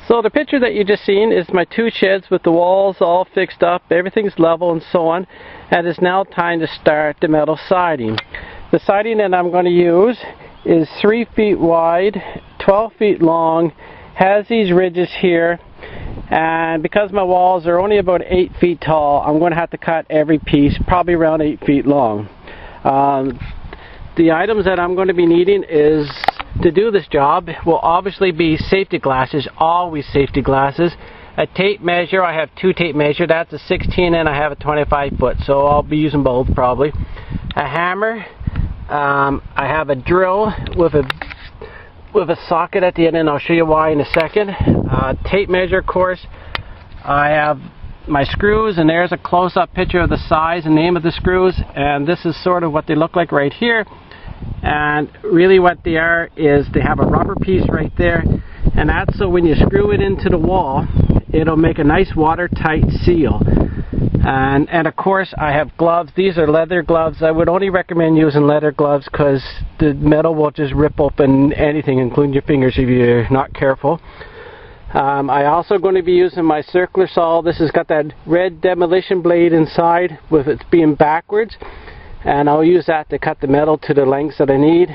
So the picture that you just seen is my two sheds with the walls all fixed up, everything's level and so on, and it's now time to start the metal siding. The siding that I'm going to use is 3 feet wide, 12 feet long, has these ridges here, and because my walls are only about 8 feet tall, I'm going to have to cut every piece probably around 8 feet long. The items that I'm going to be needing is to do this job will obviously be safety glasses, always safety glasses. A tape measure, I have two tape measures, that's a 16 and I have a 25 foot, so I'll be using both probably. A hammer, I have a drill with a socket at the end, and I'll show you why in a second. Tape measure, of course. I have my screws, and there's a close-up picture of the size and name of the screws, and this is sort of what they look like right here. And really what they are is they have a rubber piece right there, and that's so when you screw it into the wall, it'll make a nice watertight seal. And of course I have gloves. These are leather gloves. I would only recommend using leather gloves because the metal will just rip open anything, including your fingers, if you're not careful. I also going to be using my circular saw. This has got that red demolition blade inside with it being backwards, and I'll use that to cut the metal to the lengths that I need.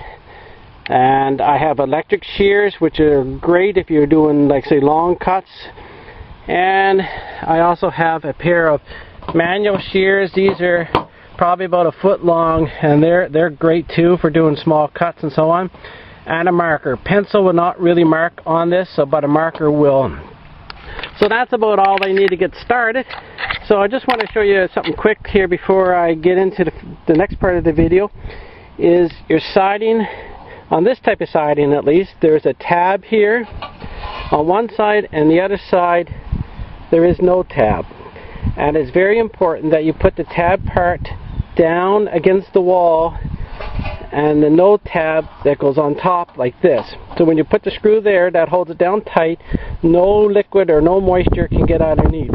And I have electric shears, which are great if you're doing, like, say, long cuts. And I also have a pair of manual shears. These are probably about a foot long, and they're great too for doing small cuts and so on. And a marker. Pencil will not really mark on this, but a marker will. So that's about all I need to get started. So I just want to show you something quick here before I get into the next part of the video. Is your siding, on this type of siding at least, there's a tab here on one side, and the other side there is no tab. And it's very important that you put the tab part down against the wall and the no tab that goes on top like this. So when you put the screw there, that holds it down tight, no liquid or no moisture can get underneath.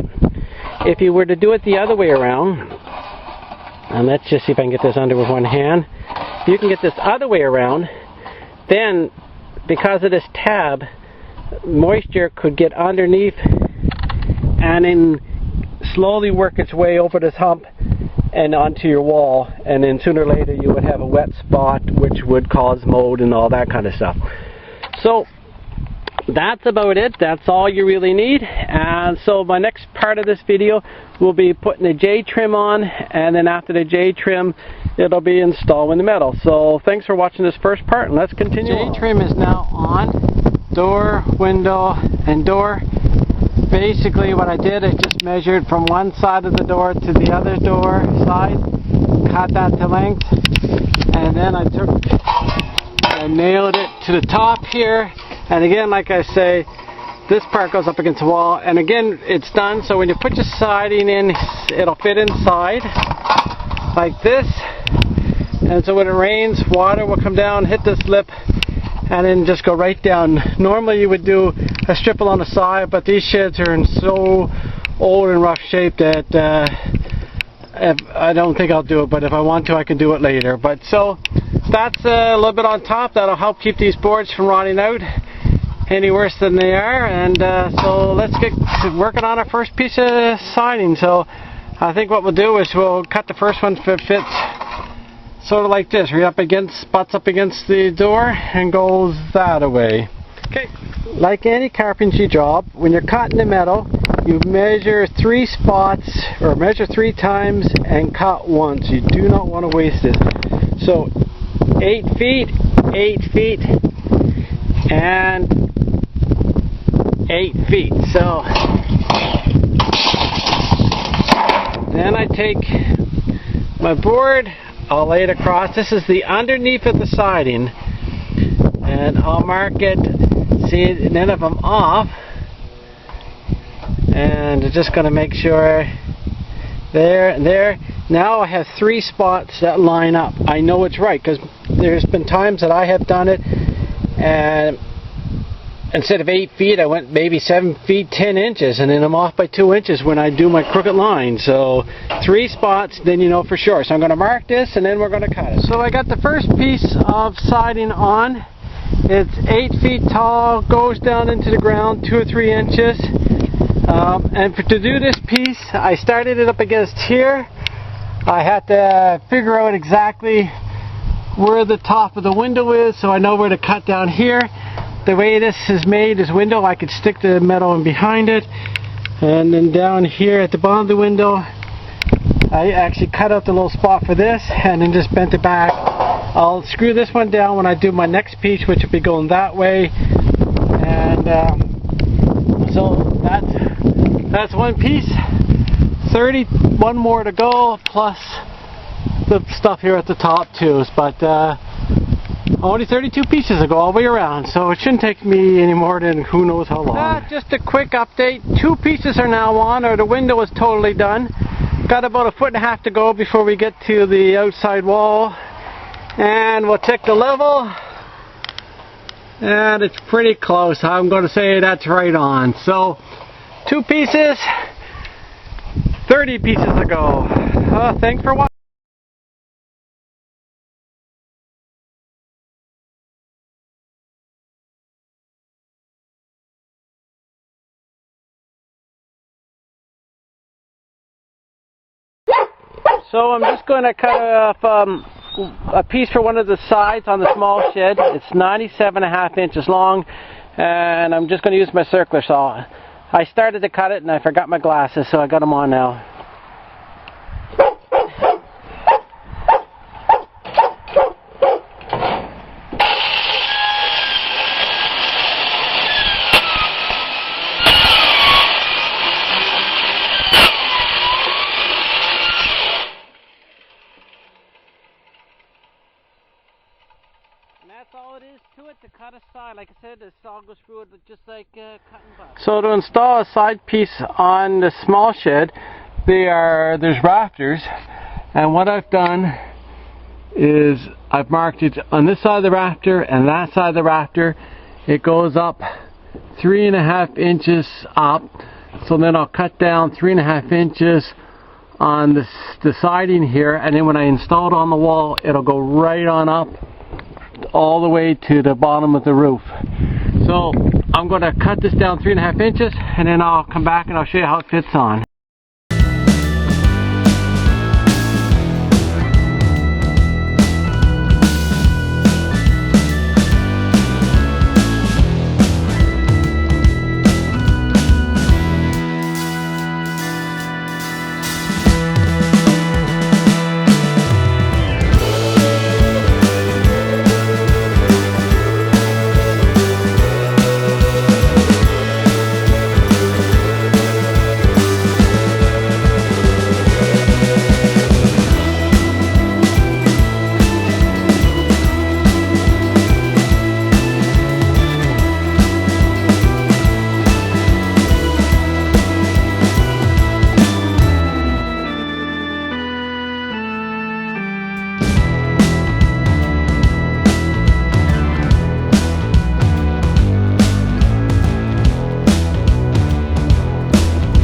If you were to do it the other way around, and let's just see if I can get this under with one hand, you can get this other way around, then because of this tab, moisture could get underneath and then slowly work its way over this hump and onto your wall, and then sooner or later you would have a wet spot which would cause mold and all that kind of stuff. So that's about it. That's all you really need. And so my next part of this video will be putting the J-trim on, and then after the J-trim it'll be installing the metal. So thanks for watching this first part, and let's continue. J-trim is now on. Door, window, and door. Basically what I did, I just measured from one side of the door to the other door side, cut that to length, and then I took and nailed it to the top here. And again, like I say, this part goes up against the wall, and again it's done. So when you put your siding in, it'll fit inside like this, and so when it rains, water will come down, hit this lip, and then just go right down. Normally you would do a strip along the side, but these sheds are in so old and rough shape that I don't think I'll do it, but if I want to I can do it later. But so that's a little bit on top. That'll help keep these boards from rotting out any worse than they are. And so let's get working on our first piece of siding. So I think what we'll do is we'll cut the first one to fit sort of like this. Right up against, butts up against the door and goes that away. Okay. Like any carpentry job, when you're cutting the metal, you measure 3 spots, or measure 3 times and cut once. You do not want to waste it. So 8 feet, 8 feet, and 8 feet. So then I take my board, I'll lay it across. This is the underneath of the siding, and I'll mark it. See, and then if I'm off, and I'm just going to make sure there and there. Now I have 3 spots that line up. I know it's right because there's been times that I have done it, and instead of 8 feet, I went maybe 7 feet 10 inches, and then I'm off by 2 inches when I do my crooked line. So 3 spots, then you know for sure. So I'm going to mark this, and then we're going to cut it. So I got the first piece of siding on, It's 8 feet tall, goes down into the ground 2 or 3 inches. And to do this piece, I started it up against here. I had to figure out exactly where the top of the window is, so I know where to cut down here. The way this is made, this window, I could stick the metal in behind it. And then down here at the bottom of the window, I actually cut out the little spot for this and then just bent it back. I'll screw this one down when I do my next piece, which will be going that way. And so that's one piece. 31 more to go, plus the stuff here at the top too. But only 32 pieces to go all the way around, so it shouldn't take me any more than who knows how long. Just a quick update. 2 pieces are now on, or the window is totally done. Got about 1.5 feet to go before we get to the outside wall. And we'll check the level. And it's pretty close. I'm going to say that's right on. So 2 pieces, 30 pieces to go. Thanks for watching. So I'm just going to cut off a piece for one of the sides on the small shed. It's 97.5 inches long, and I'm just going to use my circular saw. I started to cut it and I forgot my glasses, so I got them on now. And that's all it is to it, to cut a side. Like I said, the saw goes through it just like cutting butter. So to install a side piece on the small shed, there's rafters, and what I've done is I've marked it on this side of the rafter and that side of the rafter. It goes up 3.5 inches up, so then I'll cut down 3.5 inches on the siding here, and then when I install it on the wall, it'll go right on up all the way to the bottom of the roof. So I'm going to cut this down 3.5 inches, and then I'll come back and I'll show you how it fits on.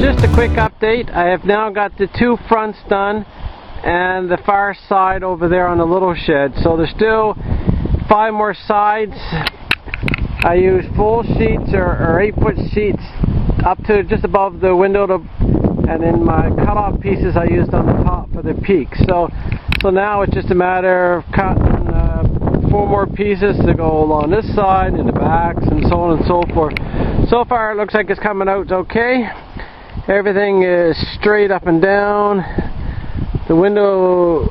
Just a quick update. I have now got the 2 fronts done and the far side over there on the little shed. So there's still 5 more sides. I use full sheets or 8-foot sheets up to just above the window, and then my cut-off pieces I used on the top for the peaks. So now it's just a matter of cutting 4 more pieces to go along this side and the backs and so on and so forth. So far it looks like it's coming out okay. Everything is straight up and down. The window,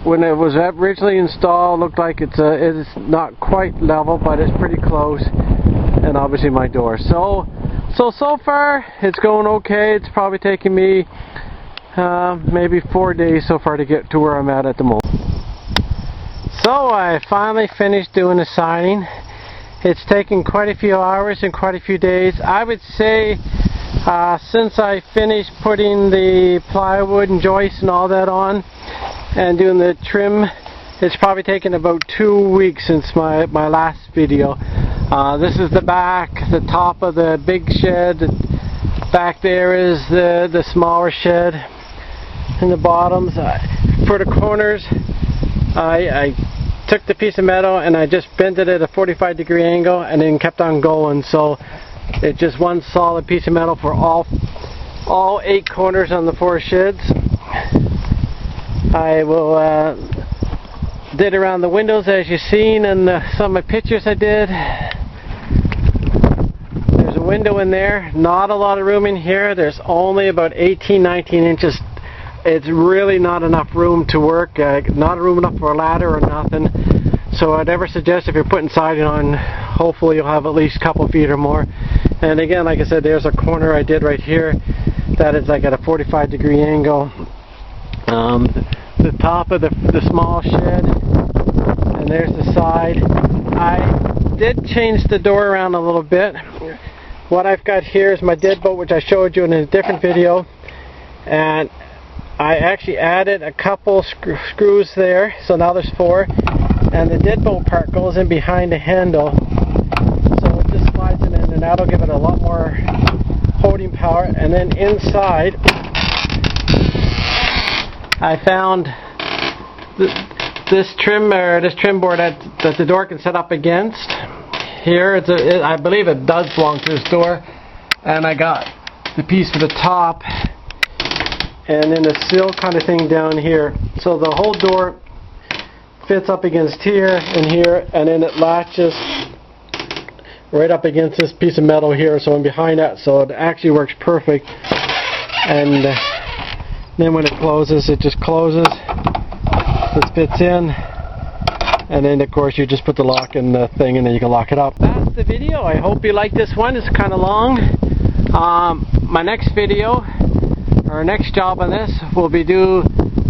when it was originally installed, looked like it's not quite level, but it's pretty close. And obviously my door. So far it's going okay. It's probably taking me maybe 4 days so far to get to where I'm at the moment. So I finally finished doing the siding. It's taken quite a few hours and quite a few days. I would say since I finished putting the plywood and joists and all that on and doing the trim, it's probably taken about 2 weeks since my last video. This is the back, the top of the big shed. Back there is the smaller shed. And the bottoms. For the corners, I took the piece of metal and I just bent it at a 45-degree angle and then kept on going. So it's just one solid piece of metal for all 8 corners on the 4 sheds. I will did around the windows as you've seen in some of my pictures I did. There's a window in there, not a lot of room in here. There's only about 18-19 inches. It's really not enough room to work, not room enough for a ladder or nothing. So I'd ever suggest if you're putting siding on, hopefully you'll have at least a couple feet or more. And again, like I said, there's a corner I did right here that is like at a 45-degree angle. The top of the small shed, and there's the side. I did change the door around a little bit. What I've got here is my deadbolt, which I showed you in a different video, and I actually added a couple screws there, so now there's 4, and the deadbolt part goes in behind the handle, so it just slides it in, and that'll give it a lot more holding power. And then inside I found this trim board that the door can set up against. Here, I believe it does belong to this door, and I got the piece for the top, and then a sill kind of thing down here. So the whole door fits up against here and here, and then it latches right up against this piece of metal here. So I'm behind that, so it actually works perfect. And then when it closes, it just closes. This fits in, and then of course you just put the lock in the thing and then you can lock it up. That's the video. I hope you like this one. It's kind of long. My next video, or next job on this, will be do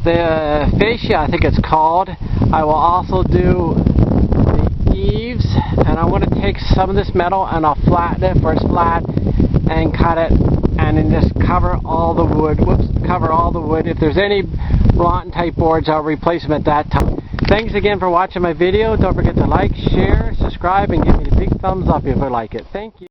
the fascia, I think it's called. I will also do the eaves, and I want to take some of this metal and I'll flatten it first flat and cut it, and then just cover all the wood. Cover all the wood. If there's any rotten type boards, I'll replace them at that time. Thanks again for watching my video. Don't forget to like, share, subscribe, and give me the big thumbs up if you like it. Thank you.